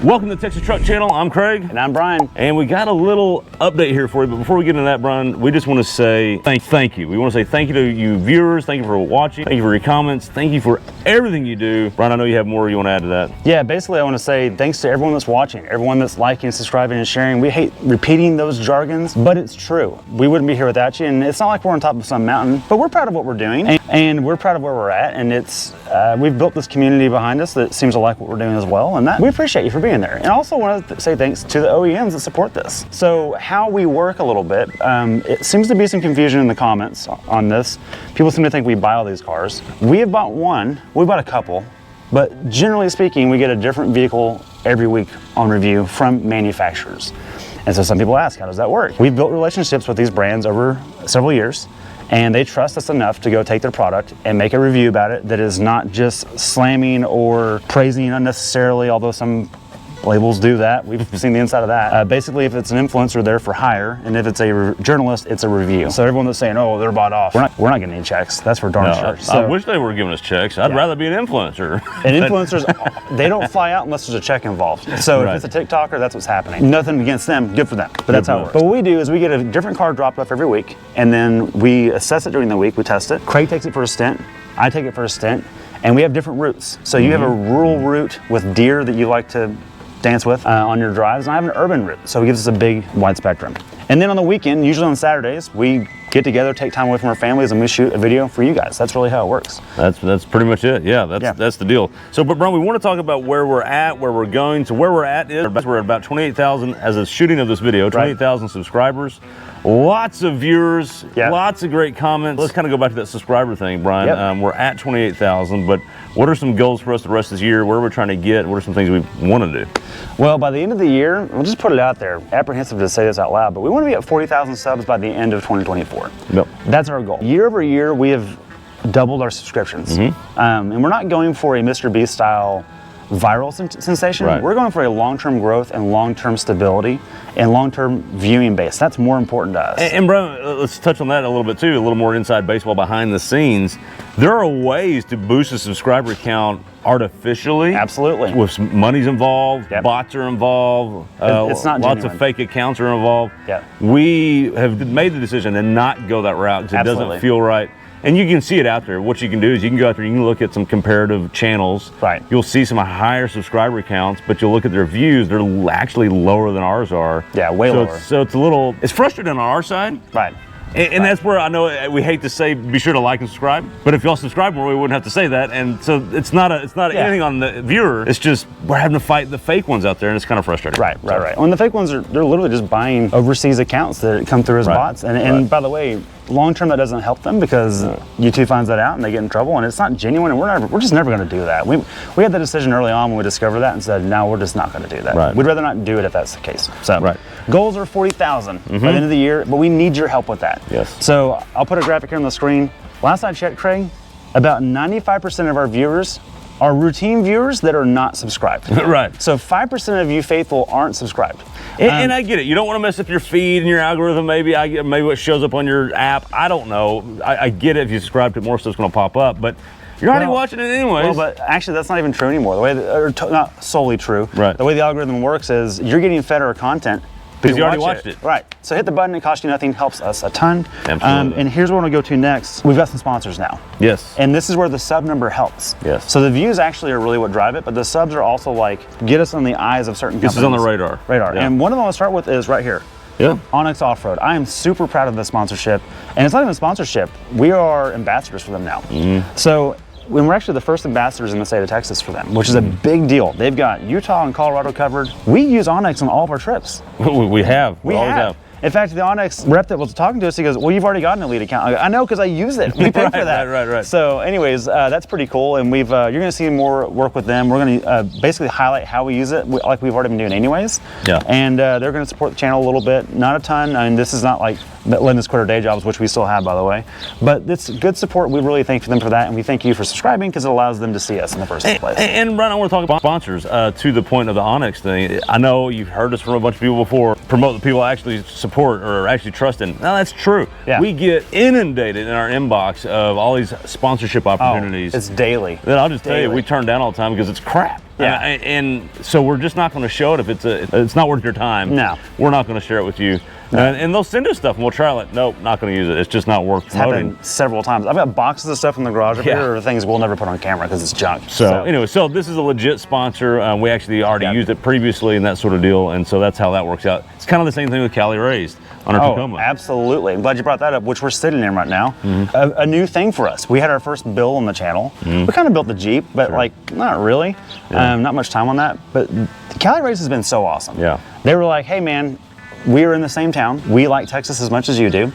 Welcome to the Texas Truck Channel. I'm Craig. And I'm Brian. And we got a little update here for you. But before we get into that, Brian, we just want to say thank you. We want to say thank you to you viewers. Thank you for watching. Thank you for your comments. Thank you for everything you do. Brian, I know you have more you want to add to that. Yeah, basically I want to say thanks to everyone that's watching, everyone that's liking, subscribing, and sharing. We hate repeating those jargons, but it's true. We wouldn't be here without you. And it's not like we're on top of some mountain, but we're proud of what we're doing. And we're proud of where we're at. And it's we've built this community behind us that seems to like what we're doing as well. And that we appreciate you for being there. And also want to say thanks to the OEMs that support this. So how we work a little bit, it seems to be some confusion in the comments on this. People seem to think we buy all these cars. We have bought one, we bought a couple, but generally speaking, we get a different vehicle every week on review from manufacturers. And so some people ask, how does that work? We've built relationships with these brands over several years, and they trust us enough to go take their product and make a review about it that is not just slamming or praising unnecessarily, although some labels do that. We've seen the inside of that. Basically, if it's an influencer, they're for hire, and if it's a journalist, it's a review. So everyone that's saying, "Oh, they're bought off," we're not getting any checks. That's for darn sure. So, I wish they were giving us checks. I'd rather be an influencer. And influencers, they don't fly out unless there's a check involved. So if it's a TikToker, that's what's happening. Nothing against them, good for them. But that's how it works. But what we do is we get a different car dropped off every week, and then we assess it during the week. We test it. Craig takes it for a stint. I take it for a stint, and we have different routes. So you have a rural route with deer that you like to dance with on your drives, and I have an urban route, so it gives us a big wide spectrum. And then on the weekend, usually on Saturdays, we get together, take time away from our families, and we shoot a video for you guys. That's really how it works. That's pretty much it. Yeah, that's the deal. So, but Brian, we want to talk about where we're at, where we're going. So where we're at is we're at about 28,000 as a shooting of this video, 28,000 subscribers. Lots of viewers, lots of great comments. Let's kind of go back to that subscriber thing, Brian. We're at 28,000, but what are some goals for us the rest of this year? Where are we trying to get? What are some things we want to do? Well, by the end of the year, we'll just put it out there. Apprehensive to say this out loud, but we want to be at 40,000 subs by the end of 2024. Yep. That's our goal. Year over year, we have doubled our subscriptions. And we're not going for a Mr. Beast style viral sensation. We're going for a long-term growth and long-term stability and long-term viewing base. That's more important to us. And bro, let's touch on that a little bit too, a little more inside baseball behind the scenes. There are ways to boost the subscriber count artificially. Absolutely. With some money's involved, bots are involved, it's not lots genuine. of fake accounts are involved. Yeah. We have made the decision to not go that route because it doesn't feel right. And you can see it out there. What you can do is you can go out there, you can look at some comparative channels. You'll see some higher subscriber counts, but you'll look at their views, they're actually lower than ours are. Yeah, way lower. So it's a little, it's frustrating on our side. And that's where I know we hate to say be sure to like and subscribe, but if y'all subscribe more, we wouldn't have to say that. And so it's not anything on the viewer. It's just we're having to fight the fake ones out there, and it's kind of frustrating. Right. When the fake ones they're literally just buying overseas accounts that come through as bots. And by the way, long term that doesn't help them because YouTube finds that out and they get in trouble, and it's not genuine, and we're just never going to do that. We had the decision early on when we discovered that and said, no, we're just not going to do that. We'd rather not do it if that's the case. So goals are 40,000 by the end of the year, but we need your help with that. So I'll put a graphic here on the screen. Last I checked, Craig, about 95% of our viewers are routine viewers that are not subscribed. So 5% of you faithful aren't subscribed. And I get it. You don't want to mess up your feed and your algorithm. Maybe what shows up on your app. I don't know. I get it. If you subscribe to it, more stuff's going to pop up. But you're already watching it anyways. Well, but actually, that's not even true anymore. The way, not solely true. The way the algorithm works is you're getting fed our content because you already watched it. So hit the button. It costs you nothing. Helps us a ton. Absolutely. And here's where we're going to go to next. We've got some sponsors now. And this is where the sub number helps. So the views actually are really what drive it, but the subs are also like get us on the eyes of certain companies. This is on the radar. And one of them I'll start with is right here. Onyx Off-Road. I am super proud of the sponsorship, and it's not even a sponsorship. We are ambassadors for them now. So when we're actually the first ambassadors in the state of Texas for them, which is a big deal. They've got Utah and Colorado covered. We use Onyx on all of our trips. We have. We always have. In fact, the Onyx rep that was talking to us, he goes, well, you've already got an Elite account. I know because I use it. We pay for that. So anyways, that's pretty cool. And you're going to see more work with them. We're going to basically highlight how we use it, like we've already been doing anyways. And they're going to support the channel a little bit. Not a ton. I mean, this is not like letting us quit our day jobs, which we still have, by the way. But it's good support. We really thank them for that, and we thank you for subscribing because it allows them to see us in the first place. And Brian, I want to talk about sponsors to the point of the Onyx thing. I know you've heard us from a bunch of people before promote the people actually support or actually trust in. Now that's true. Yeah. We get inundated in our inbox of all these sponsorship opportunities. It's daily. Then I'll just tell you, we turn down all the time because it's crap. Yeah. And so we're just not going to show it if it's not worth your time. No. We're not going to share it with you. No. And they'll send us stuff and we'll try it. Nope, not going to use it. It's just not worth promoting. Happened several times. I've got boxes of stuff in the garage up here, or things we'll never put on camera because it's junk. So anyway, so this is a legit sponsor. We actually already used it previously and that sort of deal. And so that's how that works out. It's kind of the same thing with Cali Raised on our Tacoma. Absolutely. I'm glad you brought that up, which we're sitting in right now. A new thing for us. We had our first build on the channel. We kind of built the Jeep, but like not really. Not much time on that. But Cali Raised has been so awesome. Yeah. They were like, hey man, we are in the same town. We like Texas as much as you do.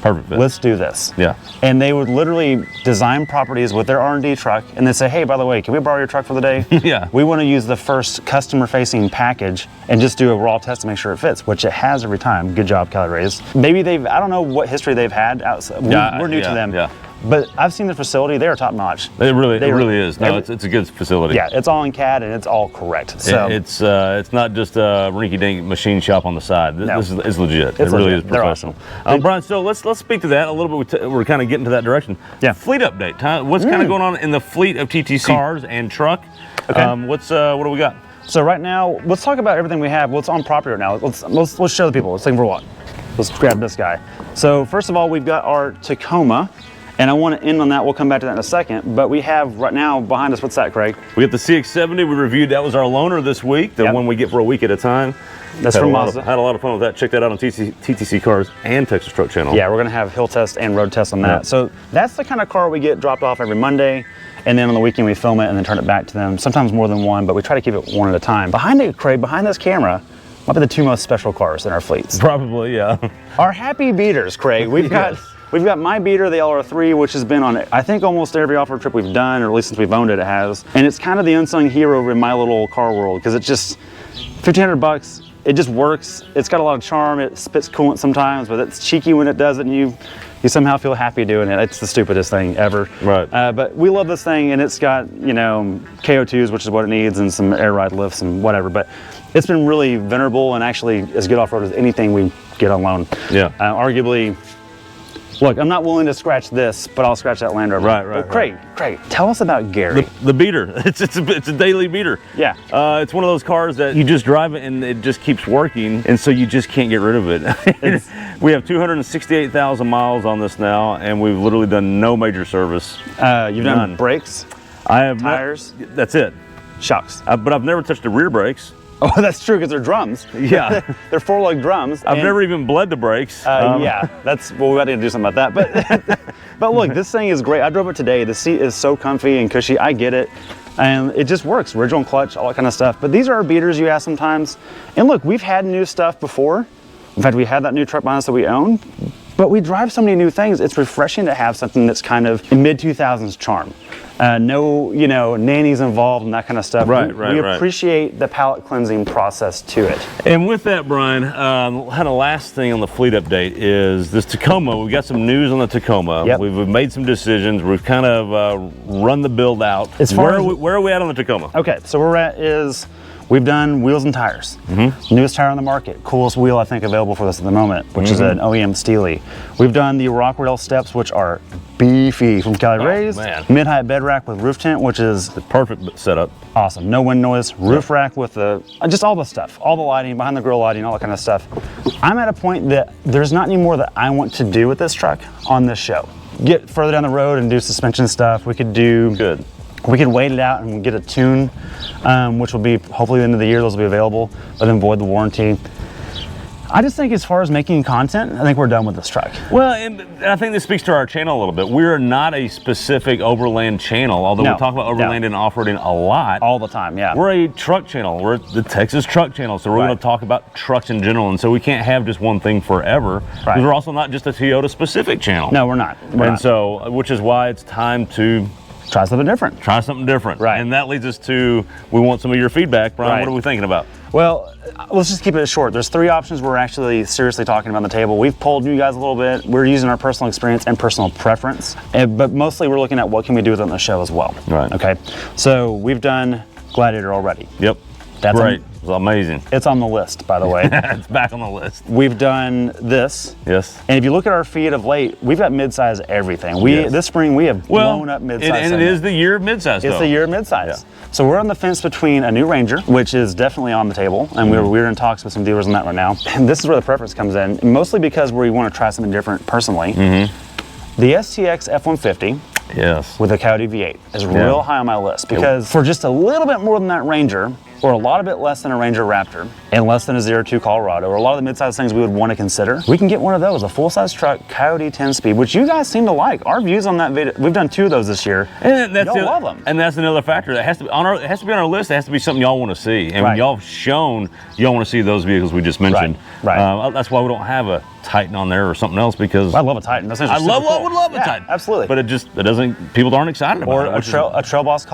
Perfect fit. Let's do this. Yeah. And they would literally design properties with their R&D truck and then say, hey, by the way, can we borrow your truck for the day? Yeah. We want to use the first customer-facing package and just do a raw test to make sure it fits, which it has every time. Good job, Cali Raised. Maybe I don't know what history they've had. We're new to them. Yeah. But I've seen the facility, they are top notch. It really is. No, it's a good facility. Yeah, it's all in CAD and it's all correct. So it's not just a rinky-dink machine shop on the side. This is legit. It's really legit. is professional. Awesome. Brian, so let's speak to that a little bit. We're kind of getting to that direction. Yeah. Fleet update. What's kind of going on in the fleet of TTC cars and truck? Okay. What do we got? So right now, let's talk about everything we have. What's on property right now? Let's show the people. Let's take for what. Let's grab this guy. So first of all, we've got our Tacoma. And I want to end on that. We'll come back to that in a second. But we have right now behind us, what's that, Craig? We got the CX-70 we reviewed. That was our loaner this week, the one we get for a week at a time. That's from Mazda. Had a lot of fun with that. Check that out on TTC Cars and Texas Truck Channel. Yeah, we're going to have hill test and road test on that. Yeah. So that's the kind of car we get dropped off every Monday. And then on the weekend we film it and then turn it back to them. Sometimes more than one, but we try to keep it one at a time. Behind it, Craig, behind this camera, might be the two most special cars in our fleets. Probably, yeah. Our happy beaters, Craig. We've got my beater, the LR3, which has been on, I think, almost every off-road trip we've done, or at least since we've owned it, it has. And it's kind of the unsung hero in my little car world, because it's just $1,500. It just works. It's got a lot of charm. It spits coolant sometimes, but it's cheeky when it does it, and you somehow feel happy doing it. It's the stupidest thing ever. Right. But we love this thing, and it's got, KO2s, which is what it needs, and some air ride lifts and whatever. But it's been really venerable and actually as good off-road as anything we get on loan. Yeah. Arguably, look, I'm not willing to scratch this, but I'll scratch that Land Rover. Right. Craig, tell us about Gary. The beater. It's a daily beater. Yeah. It's one of those cars that you just drive it and it just keeps working, and so you just can't get rid of it. We have 268,000 miles on this now, and we've literally done no major service. You've done brakes, I have tires. That's it. Shocks. But I've never touched the rear brakes. Oh, that's true, because they're drums. Yeah. They're 4-lug drums. I've never even bled the brakes. Yeah, we got to do something about that. But look, this thing is great. I drove it today. The seat is so comfy and cushy. I get it. And it just works. Original clutch, all that kind of stuff. But these are our beaters you ask sometimes. And look, we've had new stuff before. In fact, we had that new truck behind us that we own. But we drive so many new things. It's refreshing to have something that's kind of in mid-2000s charm. No, nannies involved and that kind of stuff. We appreciate the palate cleansing process to it. And with that, Brian, kind of last thing on the fleet update is this Tacoma. We've got some news on the Tacoma. Yep. We've made some decisions. We've kind of run the build out. Where are we at on the Tacoma? Okay, so where we're at is we've done wheels and tires. Newest tire on the market. Coolest wheel I think available for this at the moment, which is an OEM Steely. We've done the rock rail steps, which are beefy from Cali Raised. Mid-height bed rack with roof tent, which is the perfect setup. Awesome. No wind noise. Roof rack with just all the stuff, all the lighting, behind the grill lighting, all that kind of stuff. I'm at a point that there's not any more that I want to do with this truck on this show. Get further down the road and do suspension stuff. We could do. We can wait it out and get a tune, which will be hopefully the end of the year. Those will be available, but then void the warranty. I just think as far as making content, I think we're done with this truck. Well, and I think this speaks to our channel a little bit. We're not a specific overland channel, although we talk about overland and off-roading a lot. All the time, yeah. We're a truck channel. We're the Texas Truck Channel, so we're going to talk about trucks in general, and so we can't have just one thing forever. Because we're also not just a Toyota-specific channel. No, we're not. So, which is why it's time to try something different. Try something different. Right. And that leads us to, we want some of your feedback. Brian, what are we thinking about? Well, let's just keep it short. There's 3 options we're actually seriously talking about on the table. We've polled you guys a little bit. We're using our personal experience and personal preference, but mostly we're looking at what can we do with it on the show as well. Right. Okay. So we've done Gladiator already. Yep. That's great. It was amazing. It's on the list, by the way. It's back on the list. We've done this. Yes. And if you look at our feed of late, we've got mid-size everything. Yes. This spring we have blown up mid-size. And it is the year of mid-size. It's the year of mid-size. Yeah. So we're on the fence between a new Ranger, which is definitely on the table, and we're in talks with some dealers on that right now. And this is where the preference comes in, mostly because we want to try something different personally. The STX F-150. Yes. With a Coyote V8 is real high on my list because for just a little bit more than that Ranger, or a lot of bit less than a Ranger Raptor, and less than a 02 Colorado, or a lot of the mid-size things we would want to consider, we can get one of those, a full-size truck, Coyote 10-speed, which you guys seem to like. Our views on that video, we've done 2 of those this year. And y'all love them. And that's another factor that has to be on our, it has to be on our list. It has to be something y'all want to see. And when y'all have shown y'all want to see those vehicles we just mentioned. Right. That's why we don't have a Titan on there or something else, because I love a Titan. Those things are would love a Titan. Absolutely. But it doesn't, people aren't excited about or it. Or a Trail Boss,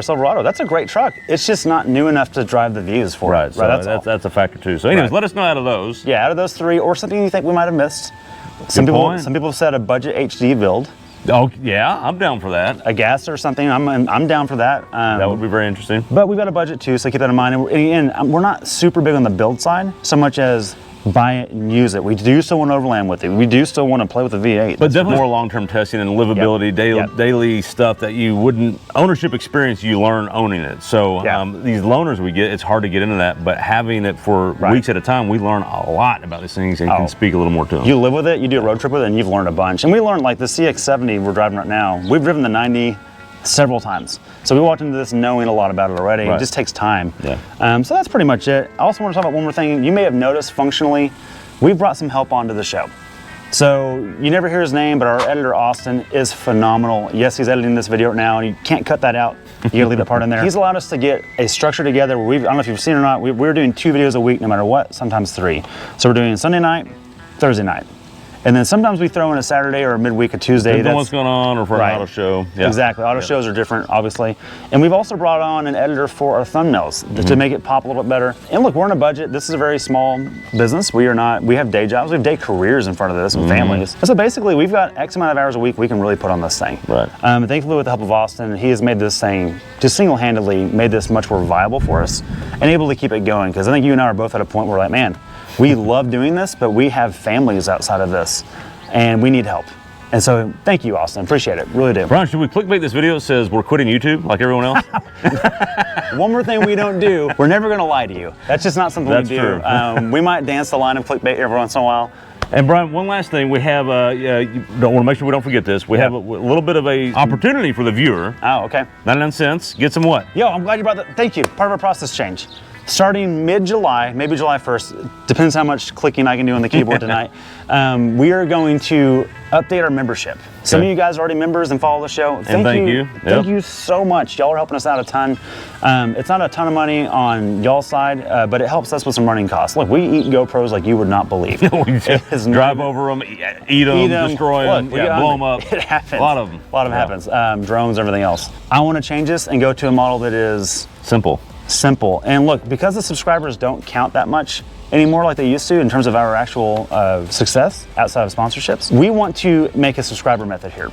Silverado. That's a great truck. It's just not new enough to drive the views for it. So that's a factor too. So anyways, let us know out of those. Yeah, out of those 3, or something you think we might have missed. Some people have said a budget HD build. Oh yeah, I'm down for that. A gas or something, I'm down for that. That would be very interesting. But we've got a budget too, so keep that in mind. And we're not super big on the build side so much as buy it and use it. We do still want to overland with it. We do still want to play with the V8. But definitely more long-term testing and livability, daily stuff that you wouldn't, ownership experience you learn owning it. So these loaners we get, it's hard to get into that, but having it for weeks at a time, we learn a lot about these things and can speak a little more to them. You live with it, you do a road trip with it, and you've learned a bunch. And we learned, like the CX-70 we're driving right now, we've driven the 90 several times. So we walked into this knowing a lot about it already. It just takes time. So that's pretty much it. I also want to talk about one more thing. You may have noticed functionally, we've brought some help onto the show. So you never hear his name, but our editor, Austin, is phenomenal. Yes, he's editing this video right now, and you can't cut that out. You gotta leave that part in there. He's allowed us to get a structure together where I don't know if you've seen it or not, we're doing 2 videos a week no matter what, sometimes 3. So we're doing Sunday night, Thursday night. And then sometimes we throw in a Saturday or a midweek, a Tuesday. Depending on what's going on, or for an auto show. Exactly, auto shows are different, obviously. And we've also brought on an editor for our thumbnails to make it pop a little bit better. And look, we're in a budget. This is a very small business. We have day jobs, we have day careers in front of this and families. So basically, we've got X amount of hours a week we can really put on this thing. Thankfully, with the help of Austin, he has made this thing, just single-handedly made this much more viable for us and able to keep it going. Because I think you and I are both at a point where we're like, man, we love doing this, but we have families outside of this, and we need help. And so, thank you, Austin. Appreciate it. Really do. Brian, should we clickbait this video that says we're quitting YouTube like everyone else? One more thing we don't do, we're never going to lie to you. That's just not something we do. We might dance the line of clickbait every once in a while. And Brian, one last thing, we have, you don't want to make sure we don't forget this, we have a little bit of a opportunity for the viewer. Oh, okay. 99 cents, get some what? Yo, I'm glad you brought that. Thank you. Part of our process change. Starting mid-July, maybe July 1st, depends how much clicking I can do on the keyboard tonight, we are going to update our membership. Some of you guys are already members and follow the show. Thank you. Thank you so much. Y'all are helping us out a ton. It's not a ton of money on y'all's side, but it helps us with some running costs. Look, we eat GoPros like you would not believe. Drive over them, eat them, destroy them, blow them up. It happens. A lot of them. A lot of them happens. Drones, everything else. I want to change this and go to a model that is simple. And look, because the subscribers don't count that much anymore like they used to in terms of our actual success outside of sponsorships, we want to make a subscriber method here.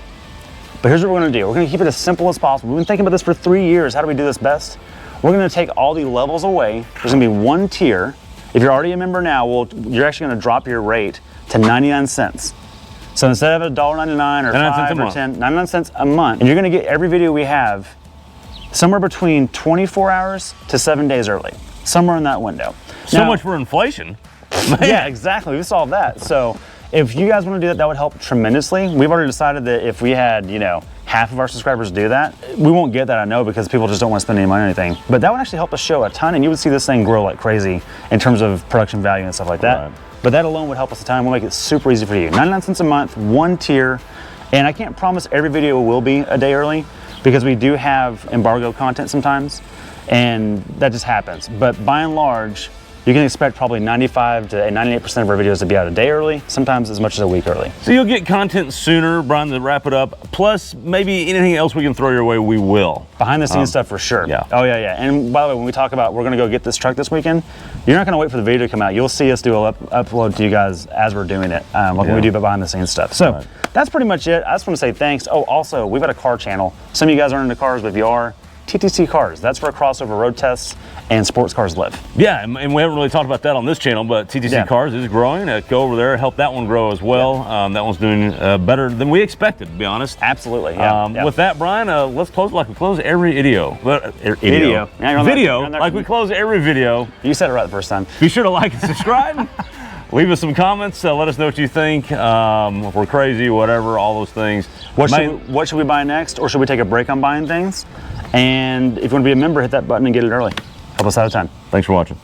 But here's what we're going to do. We're going to keep it as simple as possible. We've been thinking about this for 3 years. How do we do this best? We're going to take all the levels away. There's going to be one tier. If you're already a member now, you're actually going to drop your rate to 99 cents. So instead of $1.99 or 5 or 10, 99 cents a month, and you're going to get every video we have somewhere between 24 hours to 7 days early, somewhere in that window. So much for inflation. Yeah, exactly. We solved that. So if you guys want to do that, that would help tremendously. We've already decided that if we had, half of our subscribers do that, we won't get that, I know, because people just don't want to spend any money on anything. But that would actually help us show a ton, and you would see this thing grow like crazy in terms of production value and stuff like that. But that alone would help us a ton. We'll make it super easy for you. 99 cents a month, one tier. And I can't promise every video will be a day early, because we do have embargo content sometimes, and that just happens. But by and large, you can expect probably 95 to 98% of our videos to be out a day early, sometimes as much as a week early. So you'll get content sooner, Brian, to wrap it up. Plus, maybe anything else we can throw your way, we will. Behind the scenes stuff for sure. Yeah. Oh yeah. And by the way, when we talk about we're gonna go get this truck this weekend, you're not gonna wait for the video to come out. You'll see us do an upload to you guys as we're doing it, like when we do behind the scenes stuff. So that's pretty much it. I just wanna say thanks. Oh, also, we've got a car channel. Some of you guys aren't into cars, but if you are, TTC Cars. That's where crossover road tests and sports cars live. Yeah, and we haven't really talked about that on this channel, but TTC Cars is growing. Go over there, help that one grow as well. That one's doing better than we expected, to be honest. Absolutely, yeah. With that, Brian, let's close like we close every video. Video. Video, like we close every video. You said it right the first time. Be sure to like and subscribe. Leave us some comments. Let us know what you think. If we're crazy, whatever, all those things. What should we buy next, or should we take a break on buying things? And if you want to be a member, hit that button and get it early. Help us out a ton. Thanks for watching.